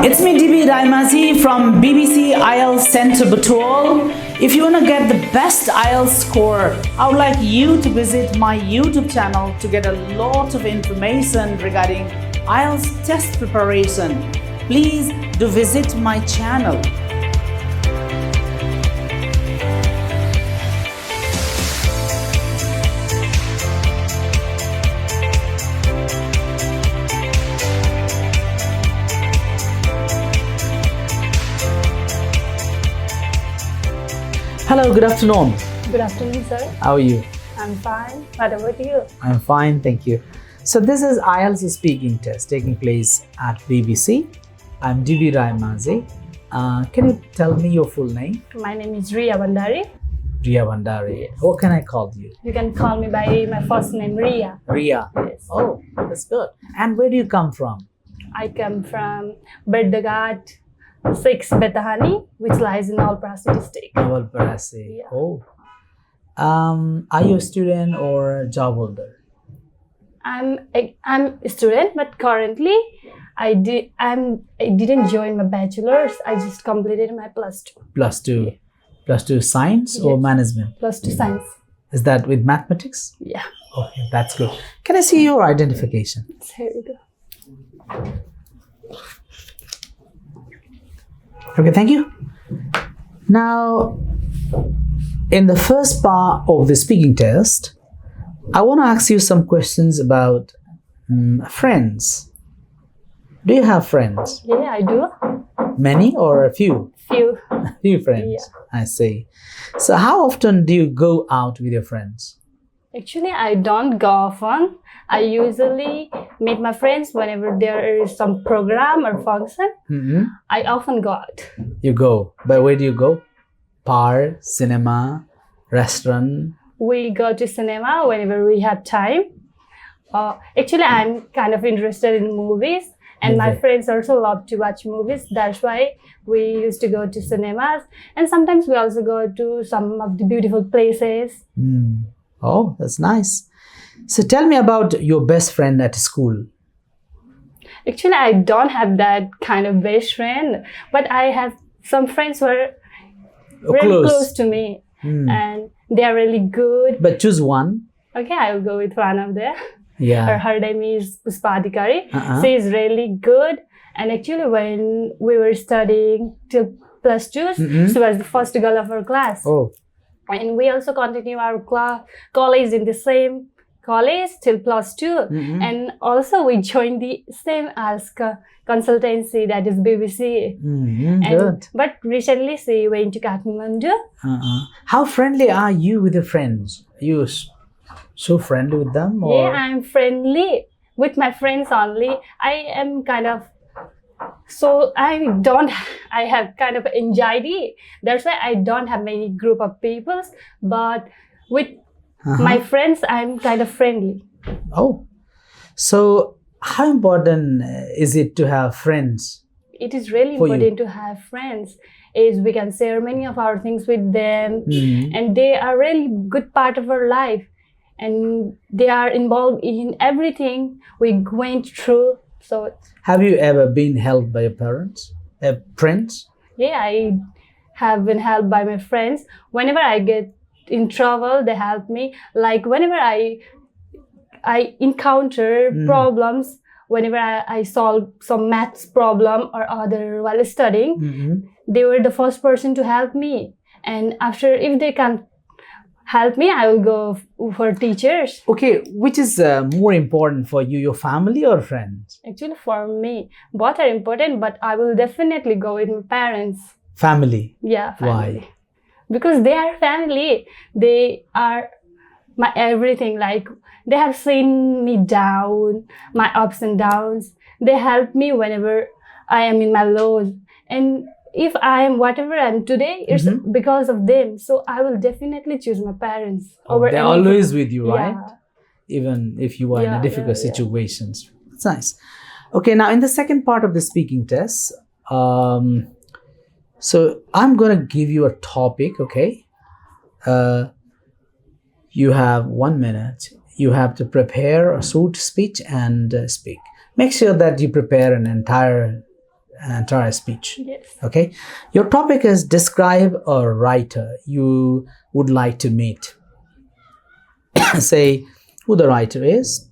It's me, RAYAMAJHI from BBC IELTS Center Butwal. If you want to get the best IELTS score, I would like you to visit my YouTube channel to get a lot of information regarding IELTS test preparation. Please do visit my channel. Hello, good afternoon. Good afternoon, sir. How are you? I'm fine. What about you? I'm fine, thank you. So this is IELTS speaking test taking place at BBC. I'm RAYAMAJHI. Can you tell me your full name? My name is Riya Bandari. Riya Bandari. What can I call you? You can call me by my first name, Riya. Riya. Yes. Oh, that's good. And where do you come from? I come from Beddagat 6 Betahani, which lies in Alprasi district. Alprasi. Yeah. Oh. Are you a student or a job holder? I'm a student, but currently I didn't join my bachelor's. I just completed my +2. +2. Yeah. +2 science or Yes. management? +2 science. Is that with mathematics? Yeah. Okay, that's good. Can I see your identification? Here we go. Okay, thank you. Now, in the first part of the speaking test, I want to ask you some questions about friends. Do you have friends? Yeah, I do. Many or a few? Few. Few friends. Yeah. I see. So how often do you go out with your friends? Actually, I don't go often. I usually meet my friends whenever there is some program or function. Mm-hmm. I often go out. You go. But where do you go? Park, cinema, restaurant? We go to cinema whenever we have time. Actually, I'm kind of interested in movies, and my Okay. friends also love to watch movies. That's why we used to go to cinemas, and sometimes we also go to some of the beautiful places. Oh, that's nice. So tell me about your best friend at school. Actually, I don't have that kind of best friend, but I have some friends who are really close to me, and they are really good. But choose one. Okay, I will go with one of them. Yeah. Her name is Puspadikari. Uh-huh. She is really good. And actually, when we were studying till +2, she was the first girl of our class. Oh, And we also continue our college in the same college till +2. And also we joined the same as consultancy, that is BBC. good. But recently she went to Kathmandu. How friendly are you with your friends? Are you so friendly with them? Or? Yeah, I'm friendly with my friends only. I am kind of, so I have kind of anxiety. That's why I don't have many group of people. But with my friends, I'm kind of friendly. Oh, so how important is it to have friends? It is really For you. important to have friends. Is we can share many of our things with them, and they are really good part of our life, and they are involved in everything we went through. So Have you ever been helped by your parents? Friends? yeah, I have been helped by my friends. Whenever I get in trouble, they help me. Like whenever I encounter problems, whenever I solve some maths problem or other while studying, they were the first person to help me. And after, if they can't help me, I will go for teachers. Okay, which is more important for you, your family or friends? Actually, for me, both are important, but I will definitely go with my parents. Family. Yeah, family. Why? Because they are family. They are my everything. Like, they have seen me down, my ups and downs. They help me whenever I am in my lows. And if I am whatever I am today, it's because of them. So I will definitely choose my parents over They're anything. always with you, right? Yeah. Even if you are in Yeah, a difficult yeah, yeah. situations. That's nice. Okay, now in the second part of the speaking test, so I'm going to give you a topic, okay? You have 1 minute. You have to prepare a short speech and speak. Make sure that you prepare an entire entire speech. Yes. Okay. Your topic is describe a writer you would like to meet. Say who the writer is,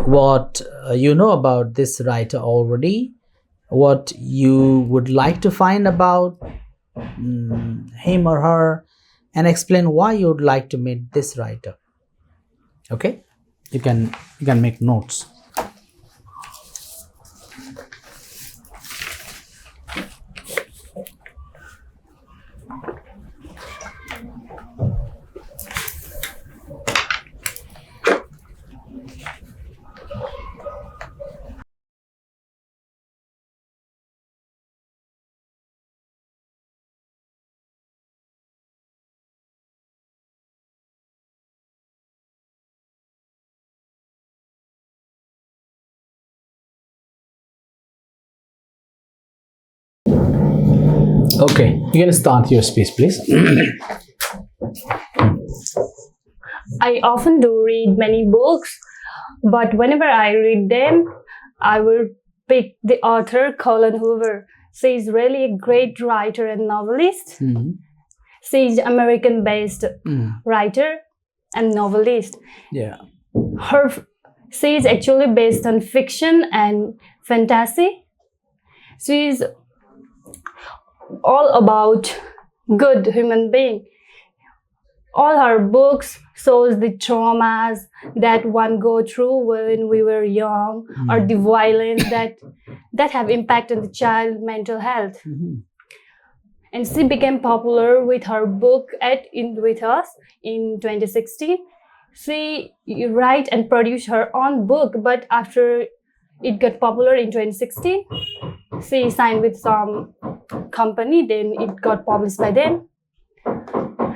what you know about this writer already, what you would like to find about him or her, and explain why you would like to meet this writer. Okay, you can make notes. Okay, you can start your speech, please. I often do read many books, but whenever I read them, I will pick the author Colin Hoover. She is really a great writer and novelist. She is American-based writer and novelist. Yeah. She is actually based on fiction and fantasy. She is all about good human being. All her books shows the traumas that one go through when we were young, or the violence that have impacted the child mental health. And she became popular with her book with us in 2016. She write and produce her own book, but after it got popular in 2016, she signed with some company, then it got published by them.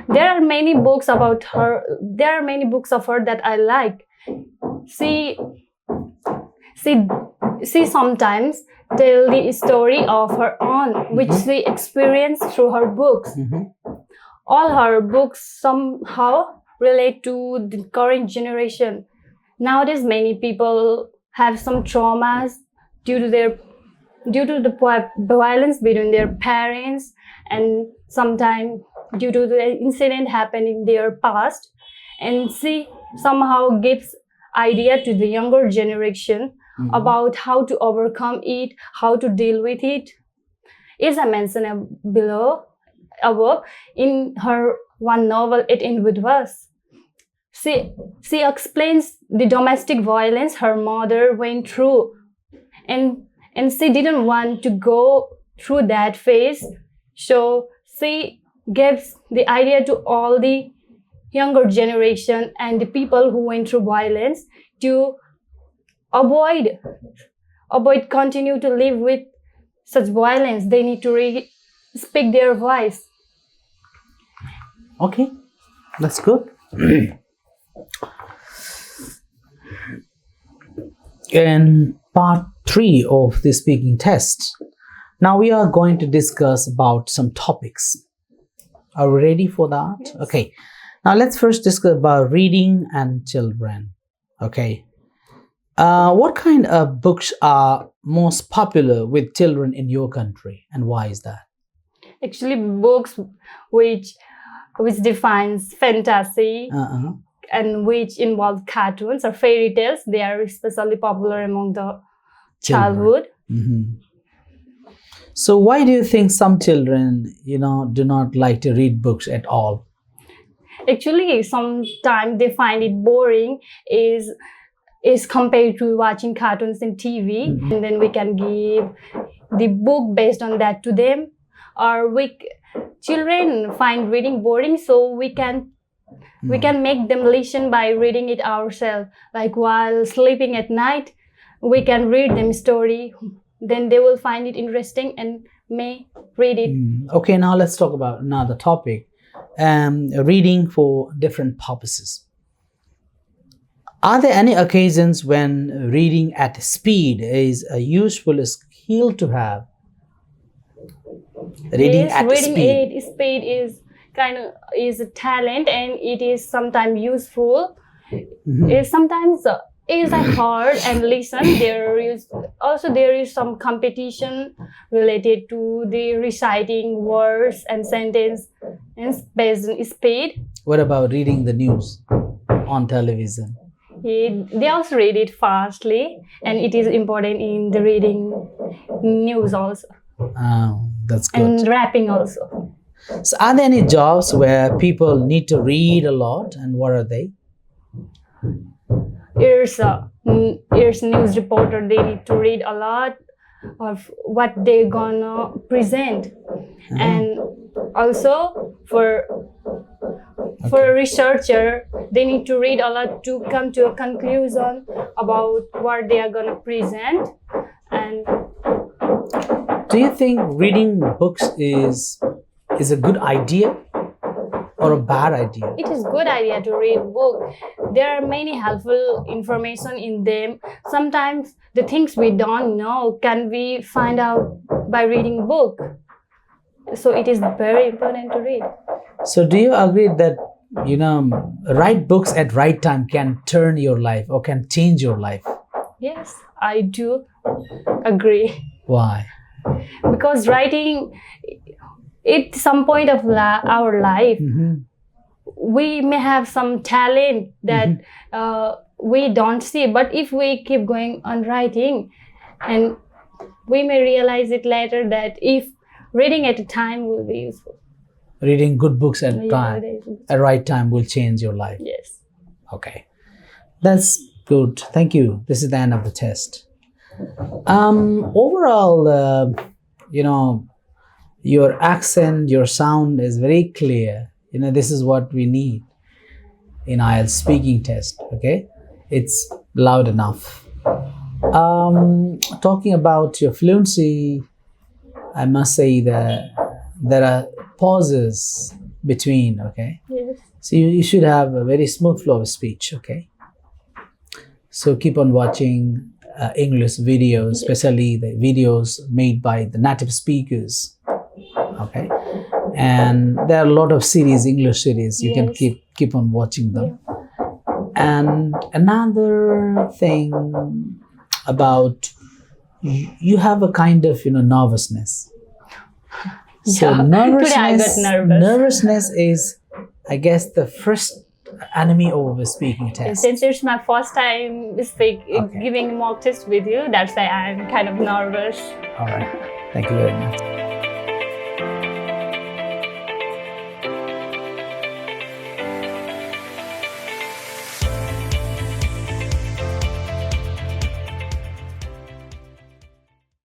There are many books about her. There are many books of her that I like. She sometimes tell the story of her own, which she experienced through her books. All her books somehow relate to the current generation. Nowadays, many people have some traumas due to the violence between their parents, and sometimes due to the incident happened in their past. And she somehow gives idea to the younger generation about how to overcome it, how to deal with it. As I mentioned above, in her one novel, It Ends With Us, she explains the domestic violence her mother went through, and she didn't want to go through that phase, so she gives the idea to all the younger generation and the people who went through violence to avoid continue to live with such violence. They need to speak their voice. Okay, that's good. In part 3 of the speaking test, now we are going to discuss about some topics. Are we ready for that? Yes. Okay, now let's first discuss about reading and children. Okay, what kind of books are most popular with children in your country, and why is that? Actually, books which defines fantasy and which involve cartoons or fairy tales, they are especially popular among the childhood. So why do you think some children, do not like to read books at all? Actually, sometimes they find it boring is compared to watching cartoons in TV, and then we can give the book based on that to them. Or children find reading boring, so we can make them listen by reading it ourselves. Like while sleeping at night, we can read them story. Then they will find it interesting and may read it. Okay, now let's talk about another topic. Reading for different purposes. Are there any occasions when reading at speed is a useful skill to have? Reading at speed is a talent, and it is sometimes useful. Sometimes is I heard and listen, there is some competition related to the reciting words and sentence based on speed. What about reading the news on television? They also read it fastly, and it is important in the reading news also. Oh, that's good. And rapping also. So are there any jobs where people need to read a lot, and what are they? Here's news reporter, they need to read a lot of what they're gonna present. And also for a researcher, they need to read a lot to come to a conclusion about what they are gonna present. And Do you think reading books is a good idea or a bad idea? it is good idea to read book. There are many helpful information in them. Sometimes the things we don't know can we find out by reading book. So it is very important to read. So do you agree that, right books at right time can turn your life or can change your life? Yes, I do agree. Why? Because writing, at some point of our life, we may have some talent that we don't see, but if we keep going on writing, and we may realize it later that if reading at a time will be useful. Reading good books at right time will change your life. Yes. Okay, that's good. Thank you. This is the end of the test. Overall, your accent, your sound is very clear. This is what we need in IELTS speaking test. Okay, it's loud enough. Talking about your fluency, I must say that there are pauses between. Okay, Yes. so you should have a very smooth flow of speech. Okay, so keep on watching English videos, especially the videos made by the native speakers. Okay, and there are a lot of series, English series. You can Yes. keep on watching them. And another thing about you have a kind of nervousness. So Today I got nervous. nervousness is, I guess, the first enemy of a speaking test. Since it's my first time giving mock test with you, that's why I'm kind of nervous. All right. Thank you very much.